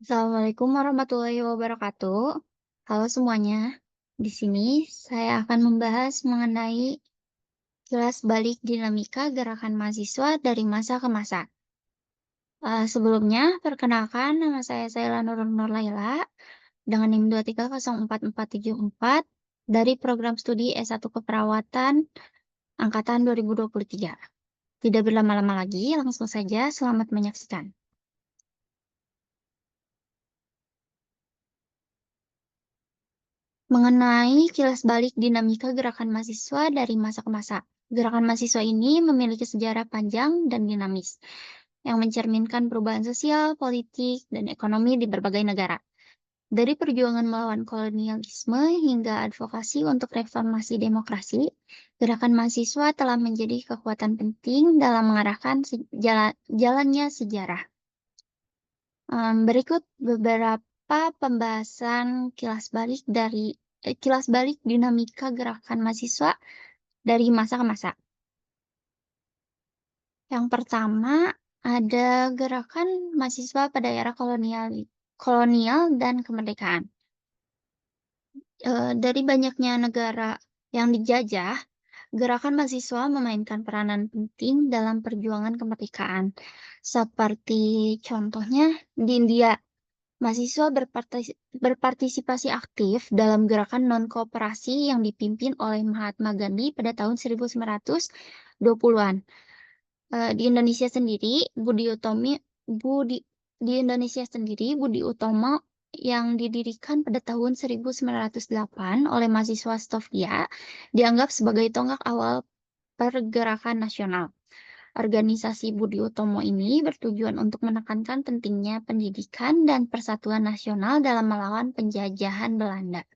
Assalamualaikum warahmatullahi wabarakatuh. Halo semuanya. Di sini saya akan membahas mengenai kilas balik dinamika gerakan mahasiswa dari masa ke masa. Sebelumnya, perkenalkan nama saya Saila Nurlaila dengan NIM 2304474 dari program studi S1 Keperawatan angkatan 2023. Tidak berlama-lama lagi, langsung saja selamat menyaksikan. Mengenai kilas balik dinamika gerakan mahasiswa dari masa ke masa. Gerakan mahasiswa ini memiliki sejarah panjang dan dinamis, yang mencerminkan perubahan sosial, politik, dan ekonomi di berbagai negara. Dari perjuangan melawan kolonialisme hingga advokasi untuk reformasi demokrasi, gerakan mahasiswa telah menjadi kekuatan penting dalam mengarahkan jalannya sejarah. Berikut beberapa pembahasan kilas balik dinamika gerakan mahasiswa dari masa ke masa. Yang pertama, ada gerakan mahasiswa pada era kolonial dan kemerdekaan. Dari banyaknya negara yang dijajah, gerakan mahasiswa memainkan peranan penting dalam perjuangan kemerdekaan. Seperti contohnya di India. Mahasiswa berpartisipasi aktif dalam gerakan non-kooperasi yang dipimpin oleh Mahatma Gandhi pada tahun 1920-an. Di Indonesia sendiri, Budi di Indonesia sendiri, Budi Utomo yang didirikan pada tahun 1908 oleh mahasiswa Stovia dianggap sebagai tonggak awal pergerakan nasional. Organisasi Budi Utomo ini bertujuan untuk menekankan pentingnya pendidikan dan persatuan nasional dalam melawan penjajahan Belanda.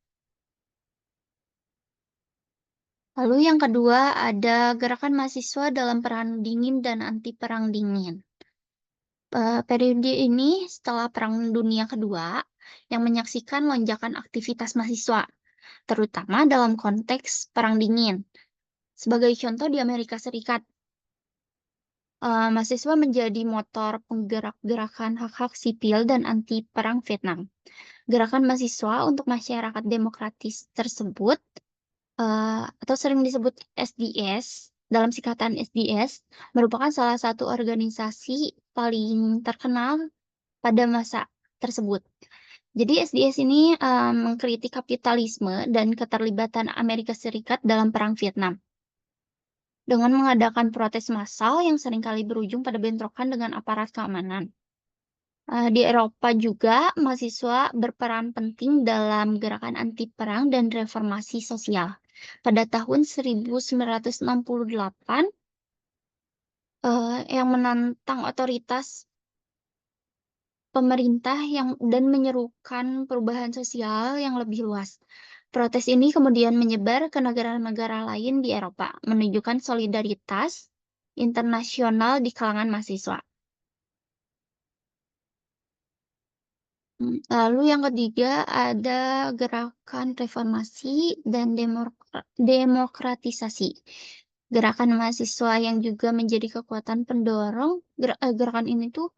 Lalu yang kedua ada gerakan mahasiswa dalam perang dingin dan anti perang dingin. Periode ini setelah Perang Dunia Kedua yang menyaksikan lonjakan aktivitas mahasiswa, terutama dalam konteks perang dingin. Sebagai contoh di Amerika Serikat, mahasiswa menjadi motor penggerak gerakan hak-hak sipil dan anti perang Vietnam. Gerakan mahasiswa untuk masyarakat demokratis tersebut, atau sering disebut SDS, dalam singkatan SDS, merupakan salah satu organisasi paling terkenal pada masa tersebut. Jadi SDS ini mengkritik kapitalisme dan keterlibatan Amerika Serikat dalam perang Vietnam dengan mengadakan protes massal yang seringkali berujung pada bentrokan dengan aparat keamanan. Di Eropa juga, mahasiswa berperan penting dalam gerakan anti perang dan reformasi sosial. Pada tahun 1968, yang menantang otoritas pemerintah dan menyerukan perubahan sosial yang lebih luas. Protes ini kemudian menyebar ke negara-negara lain di Eropa, menunjukkan solidaritas internasional di kalangan mahasiswa. Lalu yang ketiga ada gerakan reformasi dan demokratisasi. Gerakan mahasiswa yang juga menjadi kekuatan pendorong, gerakan ini tuh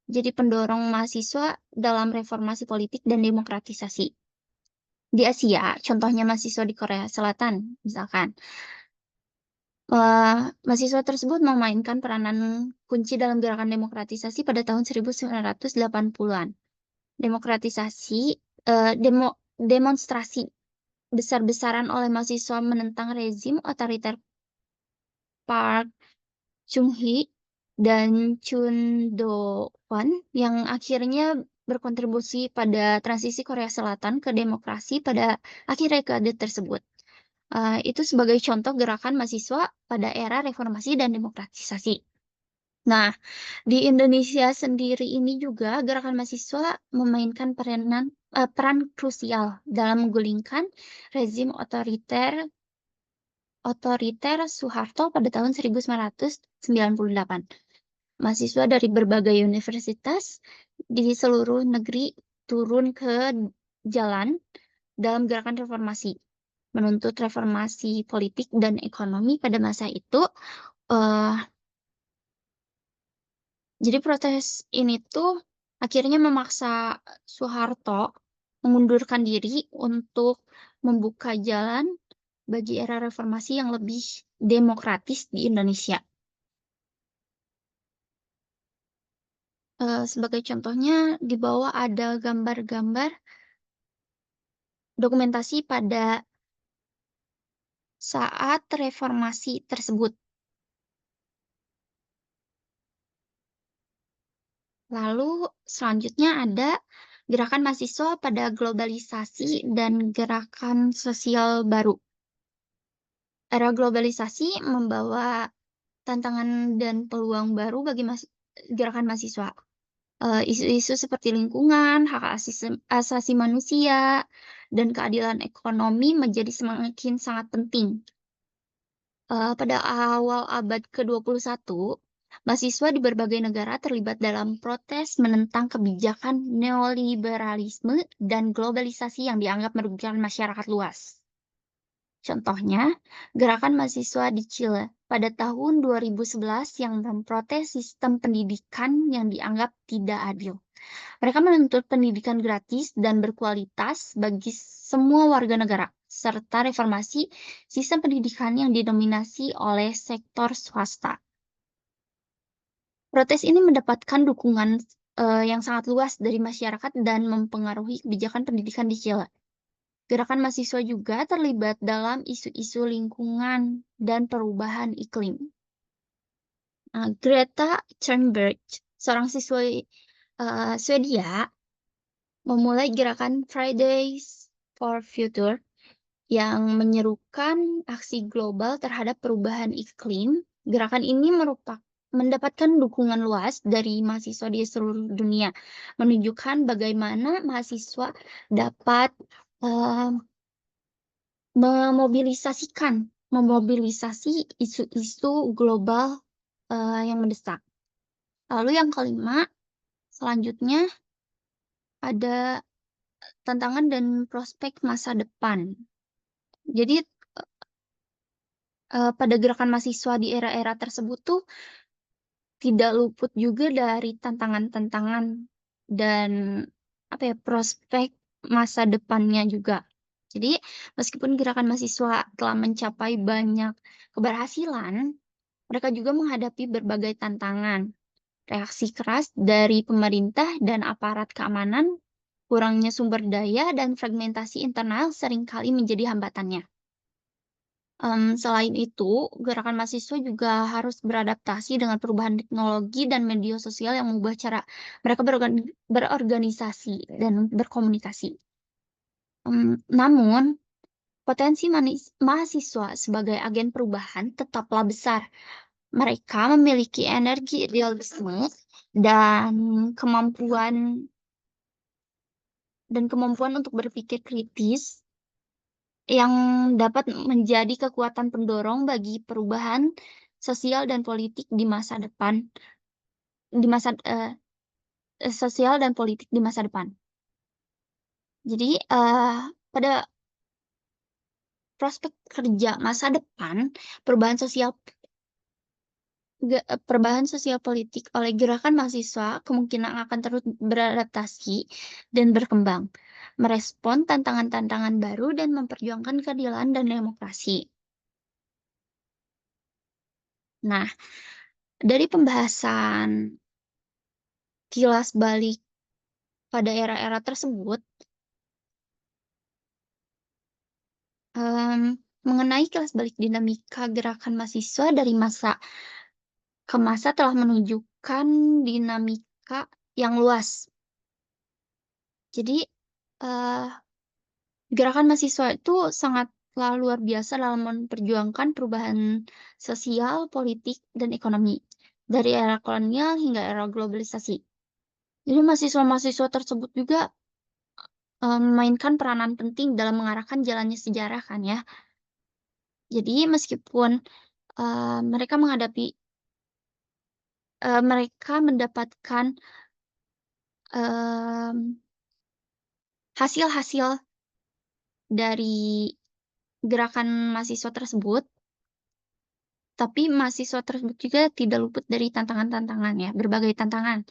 jadi pendorong mahasiswa dalam reformasi politik dan demokratisasi. Di Asia, contohnya mahasiswa di Korea Selatan, misalkan. Mahasiswa tersebut memainkan peranan kunci dalam gerakan demokratisasi pada tahun 1980-an. Demokratisasi, demonstrasi besar-besaran oleh mahasiswa menentang rezim otoriter Park Chung-hee dan Chun Do-won yang akhirnya berkontribusi pada transisi Korea Selatan ke demokrasi pada akhir dekade tersebut. Itu sebagai contoh gerakan mahasiswa pada era reformasi dan demokratisasi. Nah, di Indonesia sendiri ini juga gerakan mahasiswa memainkan peran krusial dalam menggulingkan rezim otoriter Soeharto pada tahun 1998. Mahasiswa dari berbagai universitas di seluruh negeri turun ke jalan dalam gerakan reformasi, menuntut reformasi politik dan ekonomi pada masa itu. Jadi protes ini tuh akhirnya memaksa Soeharto mengundurkan diri untuk membuka jalan bagi era reformasi yang lebih demokratis di Indonesia. Sebagai contohnya, di bawah ada gambar-gambar dokumentasi pada saat reformasi tersebut. Lalu selanjutnya ada gerakan mahasiswa pada globalisasi dan gerakan sosial baru. Era globalisasi membawa tantangan dan peluang baru bagi gerakan mahasiswa. Isu-isu seperti lingkungan, hak asasi manusia, dan keadilan ekonomi menjadi semakin sangat penting. Pada awal abad ke-21, mahasiswa di berbagai negara terlibat dalam protes menentang kebijakan neoliberalisme dan globalisasi yang dianggap merugikan masyarakat luas. Contohnya, gerakan mahasiswa di Chile pada tahun 2011 yang memprotes sistem pendidikan yang dianggap tidak adil. Mereka menuntut pendidikan gratis dan berkualitas bagi semua warga negara, serta reformasi sistem pendidikan yang didominasi oleh sektor swasta. Protes ini mendapatkan dukungan yang sangat luas dari masyarakat dan mempengaruhi kebijakan pendidikan di Chile. Gerakan mahasiswa juga terlibat dalam isu-isu lingkungan dan perubahan iklim. Greta Thunberg, seorang siswa Swedia, memulai gerakan Fridays for Future yang menyerukan aksi global terhadap perubahan iklim. Gerakan ini mendapatkan dukungan luas dari mahasiswa di seluruh dunia, menunjukkan bagaimana mahasiswa dapat memobilisasi isu-isu global yang mendesak. Lalu yang kelima, selanjutnya ada tantangan dan prospek masa depan. Jadi pada gerakan mahasiswa di era-era tersebut tuh tidak luput juga dari tantangan-tantangan dan prospek masa depannya juga. Jadi meskipun gerakan mahasiswa telah mencapai banyak keberhasilan, mereka juga menghadapi berbagai tantangan. Reaksi keras dari pemerintah dan aparat keamanan, kurangnya sumber daya, dan fragmentasi internal seringkali menjadi hambatannya. Selain itu, gerakan mahasiswa juga harus beradaptasi dengan perubahan teknologi dan media sosial yang mengubah cara mereka berorganisasi dan berkomunikasi. Namun, potensi mahasiswa sebagai agen perubahan tetaplah besar. Mereka memiliki energi idealisme dan kemampuan untuk berpikir kritis yang dapat menjadi kekuatan pendorong bagi perubahan sosial dan politik di masa depan di masa eee, sosial dan politik di masa depan. Jadi, pada prospek kerja masa depan, perubahan sosial perubahan sosial politik oleh gerakan mahasiswa kemungkinan akan terus beradaptasi dan berkembang, merespon tantangan-tantangan baru dan memperjuangkan keadilan dan demokrasi. Nah, dari pembahasan kilas balik pada era-era tersebut, mengenai kilas balik dinamika gerakan mahasiswa dari masa ke masa telah menunjukkan dinamika yang luas. Jadi, eee, gerakan mahasiswa itu sangatlah luar biasa dalam memperjuangkan perubahan sosial, politik, dan ekonomi, dari era kolonial hingga era globalisasi. Jadi mahasiswa-mahasiswa tersebut juga, memainkan peranan penting dalam mengarahkan jalannya sejarah kan ya. Jadi meskipun, mereka mendapatkan, mmm, hasil-hasil dari gerakan mahasiswa tersebut, tapi mahasiswa tersebut juga tidak luput dari tantangan-tantangan ya, berbagai tantangan.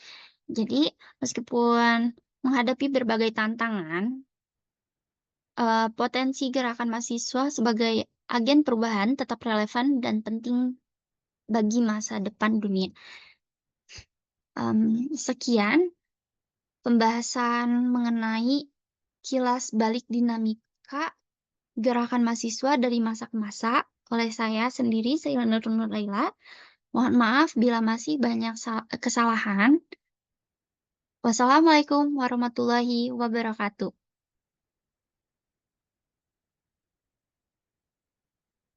Jadi, meskipun menghadapi berbagai tantangan, potensi gerakan mahasiswa sebagai agen perubahan tetap relevan dan penting bagi masa depan dunia. Sekian pembahasan mengenai kilas balik dinamika gerakan mahasiswa dari masa ke masa oleh saya sendiri, Zaila Nurul Nurlaila. Mohon maaf bila masih banyak kesalahan. Wassalamualaikum warahmatullahi wabarakatuh.